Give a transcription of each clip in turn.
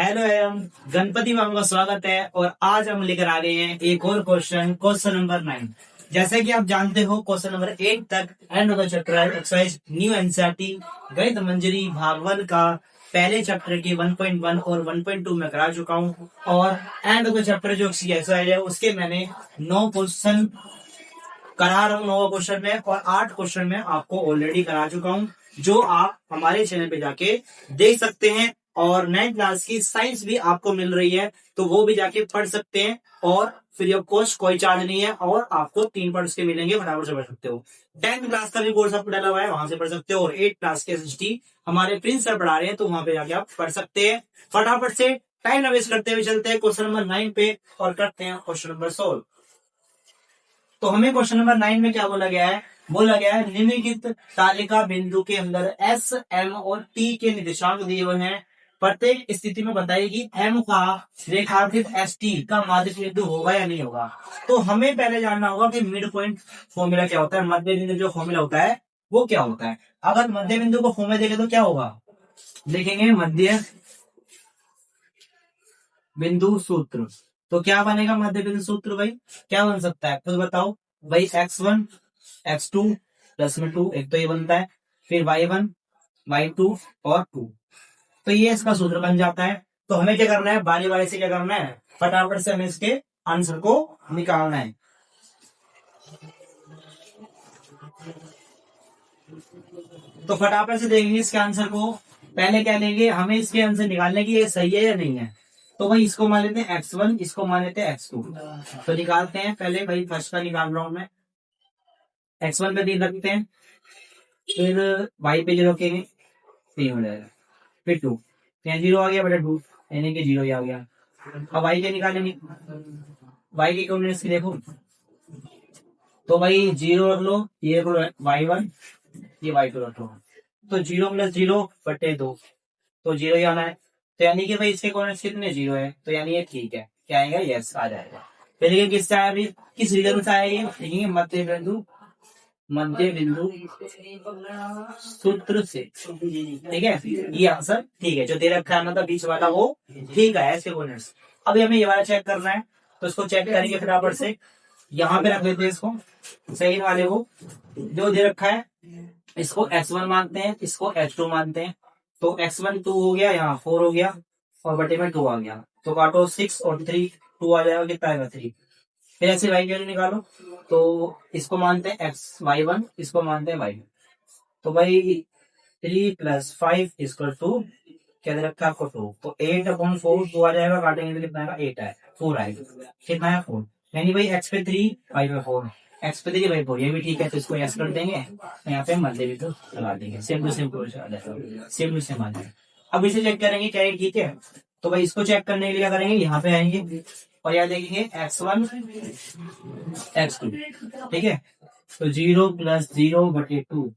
Hello एवं गणपति बाबा का स्वागत है। और आज हम लेकर आ गए हैं एक और क्वेश्चन नंबर 9। जैसे कि आप जानते हो क्वेश्चन नंबर 8 तक end of the chapter exercise new NCERT गणित मंजरी भाग 1 का पहले चैप्टर की 1.1 और 1.2 में करा चुका हूँ। और एंड ऑफ द चैप्टर जो एक्सरसाइज है उसके मैंने 9 क्वेश्चन करा रहा हूँ 9 क्वेश्चन में, और 8 क्वेश्चन में आपको ऑलरेडी करा चुका हूँ, जो आप हमारे चैनल पे जाके देख सकते हैं। और 9th क्लास की साइंस भी आपको मिल रही है, तो वो भी जाके पढ़ सकते हैं। और फ्री ऑफ कॉस्ट, कोई चार्ज नहीं है, और आपको 3 पढ़ के मिलेंगे, फटाफट से पढ़ सकते हो। 10th क्लास का भी कोर्स आपको डाला हुआ है, वहां से पढ़ सकते हो। और 8th क्लास के एसएसटी हमारे प्रिंस सर पढ़ा रहे हैं, तो वहां पे जाके आप पढ़ सकते हैं। फटाफट से टाइम ना वेस्ट करते हुए चलते हैं क्वेश्चन नंबर 9 पे और करते हैं क्वेश्चन नंबर 16। तो हमें क्वेश्चन नंबर 9 में क्या बोला गया है? बोला गया है निम्नलिखित तालिका बिंदु के अंदर एस, एम और टी के निर्देशांक दिए हुए हैं। प्रत्येक स्थिति में बताइए कि एम का रेखांकित एस टी का माध्य बिंदु होगा या नहीं होगा। तो हमें पहले जानना होगा कि मिड पॉइंट फॉर्मूला क्या होता है, मध्य बिंदु जो फॉर्मूला होता है वो क्या होता है। अगर मध्य बिंदु को फॉर्मूला देखें तो क्या होगा, देखेंगे मध्य बिंदु सूत्र। तो क्या बनेगा मध्य बिंदु सूत्र भाई? क्या बन सकता है खुद बताओ भाई। x1 x2 प्लस में 2, एक तो ये बनता है, फिर y1 y2 और 2। तो ये इसका सूत्र बन जाता है। तो हमें क्या करना है, बारी बारी से क्या करना है, फटाफट से हमें इसके आंसर को निकालना है। तो फटाफट से देखेंगे इसके आंसर को। पहले क्या लेंगे, हमें इसके आंसर निकालने की ये सही है या नहीं है। तो भाई इसको मान लेते हैं x1, इसको मान लेते हैं x2। तो निकालते हैं पहले भाई, फर्स्ट का निकाल रहा हूं मैं। x1 पे 3 रखते हैं, फिर y पे 0 रखेंगे, 3 हो जाएगा, फिर 2, यहाँ 0 आ गया बेटा, 2 यानी कि 0 ही आ गया। अब y के निकालेंगे, y की कोऑर्डिनेट्स देखो। तो भाई 0 रख लो, ये y1, ये y2 रख लो। तो 0 प्लस 0 बटे 2, तो 0 ही आना है। तो यानी कि भाई इसके कोऑर्डिनेट्स कितने 0 है, तो यानी ये ठीक है। क्या आएगा, यस आ जाएगा। फिर ये किससे आया अभी, किस रीजन से आया ये, देखिए मध्य बिंदु सूत्र से। ठीक है, ये आंसर ठीक है। जो दे रखा है मतलब बीच वाला वो ठीक है इसके कोऑर्डिनेट्स। अभी हमें ये वाला चेक करना है, तो इसको चेक करेंगे फटाफट से। यहाँ पे रख लेते हैं इसको, सही वाले को जो दे रखा है। इसको x1 मानते हैं, इसको h2 मानते हैं। तो x1 2 हो गया, यहाँ 4 हो गया, और बटे में 2 आ गया। तो काटो 6 और 3, 2 आ जाएगा, कितना आएगा 3। फिर ऐसे y की वैल्यू निकालो। तो इसको मानते हैं y1, इसको मानते हैं y2। तो भाई 3 प्लस 5 इक्वल टू क्या दे रखा है आपको 2। तो 8/4 2 आ जाएगा, काटेंगे तो कितना आएगा 8 है, 4 आएगा, कितना है 4। यानी भाई x पे 3 y पे 4, x पे 3 y पे 4, ये भी ठीक है। तो इसको यस कर देंगे, यहाँ पे मध्य बिंदु लगा देंगे। Same to same same to same आ जाएगा। अब इसे चेक करेंगे क्या ये ठीक है। तो भाई इसको चेक करने के लिए क्या करेंगे, यहाँ पे आएंगे और यहाँ देखेंगे x1 x2। ठीक है, तो 0 प्लस 0 बटे 2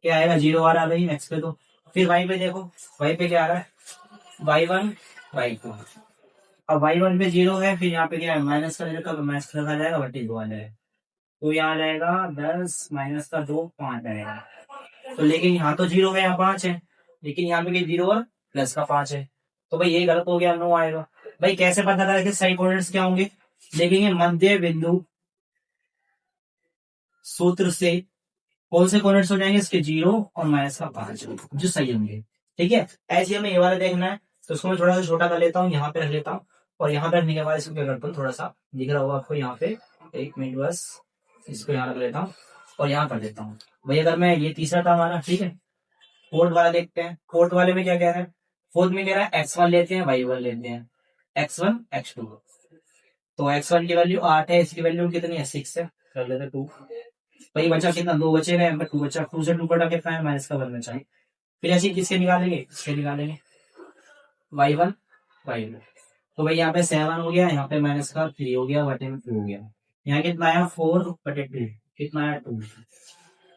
क्या आएगा, 0 आ रहा है भाई x पे। तो फिर y पे देखो, y पे क्या आ रहा है, y1 y2। अब y1 पे 0 है, फिर यहाँ पे क्या है माइनस का जगह माइनस का आ जाएगा, बटे 2 आ जाएगा। तो यहाँ आ जाएगा 10 माइनस का 2 5 आएगा। तो लेकिन यहाँ तो 0 है, यहाँ 5 है, लेकिन यहाँ पे 0 और प्लस का 5 है। तो भाई ये गलत हो गया, 9 आएगा। भाई कैसे पता करें कि सही कोऑर्डिनेट्स क्या होंगे, देखेंगे मध्य बिंदु सूत्र से कौन से कोऑर्डिनेट्स हो जाएंगे इसके, 0 और माइनस का 5 जो सही होंगे। ठीक है, ऐसे हमें ये वाला देखना है। तो उसको मैं थोड़ा सा छोटा कर लेता हूँ, यहाँ पे रख लेता हूँ। और यहाँ पे रखने के बाद इसको क्या करता हूँ, थोड़ा सा दिख रहा होगा आपको यहाँ पे, 1 मिनट बस, इसको यहाँ रख लेता हूँ और यहाँ कर देता हूँ। भाई अगर मैं, ये तीसरा था हमारा, ठीक है। फोर्थ वाला देखते हैं, फोर्थ वाले में क्या कह रहा है। फोर्थ में कह रहा है x1 लेते हैं, y1 लेते हैं, x1 x2। तो x1 की वैल्यू 8 है, इसकी वैल्यू कितनी है 6 है, कर लेते 2। भाई बचा कितना, 2 बचे गए, 2 बचा, 2 से 2 कटा कितना है, माइनस का 1 बचा है। फिर ऐसे किसके निकालेंगे, इसके निकालेंगे y1 y2। तो भाई यहाँ पे 7 हो गया, यहाँ पे माइनस का 3 हो गया, बटे में 2 हो गया। यहाँ कितना आया 4 बटे 2, कितना आया 2।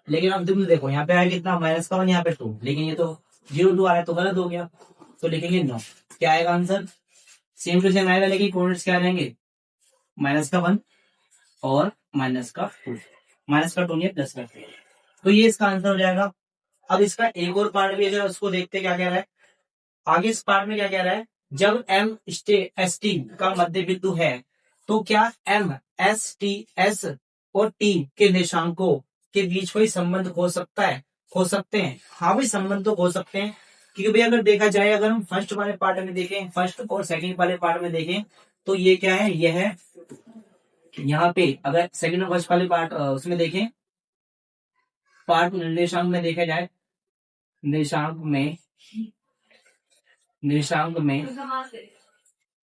लेकिन अब तुम देखो यहाँ पे आया कितना, माइनस का 1, यहाँ पे 2, लेकिन ये तो 0 2 आ रहा है, तो गलत हो गया। तो लिखेंगे 9। क्या आएगा आंसर, सेम टू सेम आएगा, लेकिन कोऑर्डिनेट्स क्या आ जाएंगे, माइनस का 1 और माइनस का 2, माइनस का 2 नहीं प्लस का 2। तो ये इसका आंसर हो जाएगा। अब इसका एक और पार्ट भी है, उसको देखते क्या कह रहा है। आगे इस पार्ट में क्या कह रहा है जब एम एस टी का मध्य बिंदु है तो क्या एम एस टी एस और टी के निर्देशांकों के बीच कोई संबंध हो सकता है, हो सकते हैं? हाँ भाई, संबंध तो हो सकते हैं, क्योंकि भाई अगर देखा जाए, अगर हम फर्स्ट वाले पार्ट में देखें, फर्स्ट और सेकंड वाले पार्ट में देखें, तो ये क्या है, ये है यहाँ पे। अगर सेकंड और फर्स्ट वाले पार्ट उसमें देखें, पार्ट निर्देशांक में देखा जाए, निर्देशांक में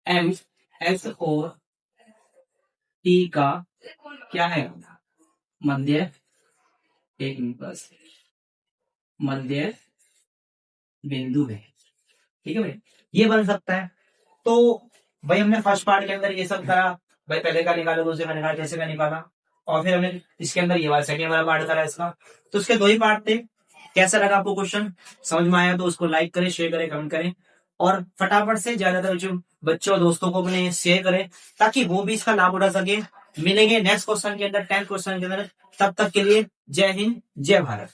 एम एस और टी का क्या है, मध्य, एक मिनट बस, मध्य बिंदु है। ठीक है भाई, ये बन सकता है। तो भाई हमने फर्स्ट पार्ट के अंदर ये सब करा, भाई पहले का निकालो, दूसरे का निकाला, कैसे का निकाला, और फिर हमने इसके अंदर ये वाला सेकंड वाला पार्ट करा इसका। तो इसके दो ही पार्ट थे। कैसा लगा आपको क्वेश्चन, समझ में आया तो उसको लाइक करें, शेयर करें, कमेंट करें, और फटाफट से ज्यादातर जो बच्चों और दोस्तों को अपने शेयर करें, ताकि वो भी इसका लाभ उठा सके। मिलेंगे नेक्स्ट क्वेश्चन के अंदर, 10th क्वेश्चन के अंदर। तब तक के लिए जय हिंद, जय भारत।